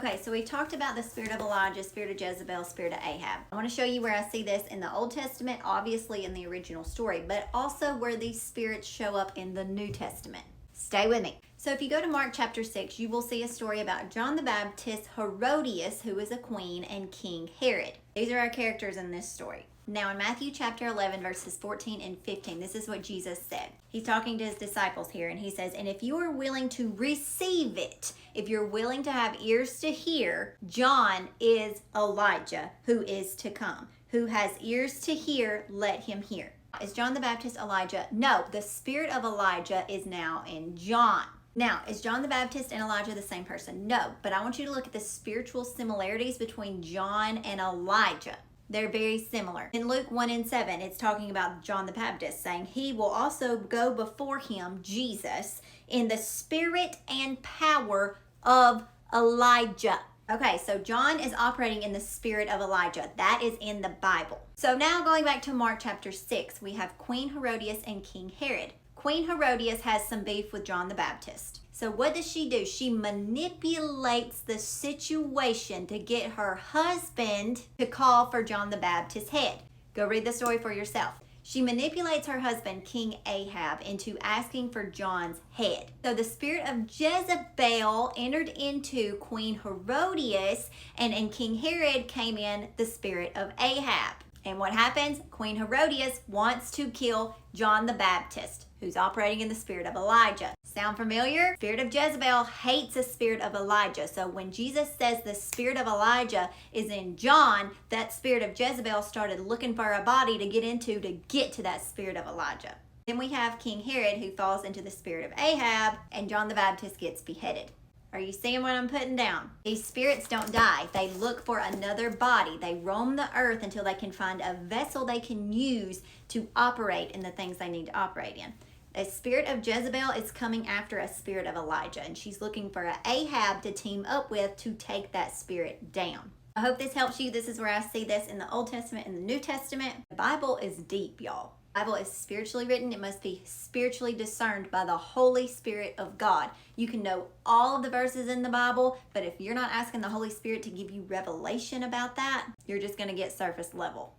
Okay, so we talked about the spirit of Elijah, spirit of Jezebel, spirit of Ahab. I want to show you where I see this in the Old Testament, obviously in the original story, but also where these spirits show up in the New Testament. Stay with me. So if you go to Mark chapter 6, you will see a story about John the Baptist, Herodias, who is a queen, and King Herod. These are our characters in this story. Now in Matthew chapter 11, verses 14 and 15, this is what Jesus said. He's talking to his disciples here, and he says, "And if you are willing to receive it, if you're willing to have ears to hear, John is Elijah who is to come. Who has ears to hear, let him hear." Is John the Baptist Elijah? No, the spirit of Elijah is now in John. Now, is John the Baptist and Elijah the same person? No, but I want you to look at the spiritual similarities between John and Elijah. They're very similar. In Luke 1 and 7, it's talking about John the Baptist saying he will also go before him, Jesus, in the spirit and power of Elijah. Okay, so John is operating in the spirit of Elijah. That is in the Bible. So now going back to Mark chapter 6, we have Queen Herodias and King Herod. Queen Herodias has some beef with John the Baptist. So what does she do? She manipulates the situation to get her husband to call for John the Baptist's head. Go read the story for yourself. She manipulates her husband, King Ahab, into asking for John's head. So the spirit of Jezebel entered into Queen Herodias, and King Herod came in the spirit of Ahab. And what happens? Queen Herodias wants to kill John the Baptist, who's operating in the spirit of Elijah. Sound familiar? Spirit of Jezebel hates the spirit of Elijah. So when Jesus says the spirit of Elijah is in John, that spirit of Jezebel started looking for a body to get into to get to that spirit of Elijah. Then we have King Herod, who falls into the spirit of Ahab, and John the Baptist gets beheaded. Are you seeing what I'm putting down? These spirits don't die. They look for another body. They roam the earth until they can find a vessel they can use to operate in the things they need to operate in. A spirit of Jezebel is coming after a spirit of Elijah, and she's looking for an Ahab to team up with to take that spirit down. I hope this helps you. This is where I see this in the Old Testament and the New Testament. The Bible is deep, y'all. The Bible is spiritually written. It must be spiritually discerned by the Holy Spirit of God. You can know all of the verses in the Bible, but if you're not asking the Holy Spirit to give you revelation about that, you're just going to get surface level.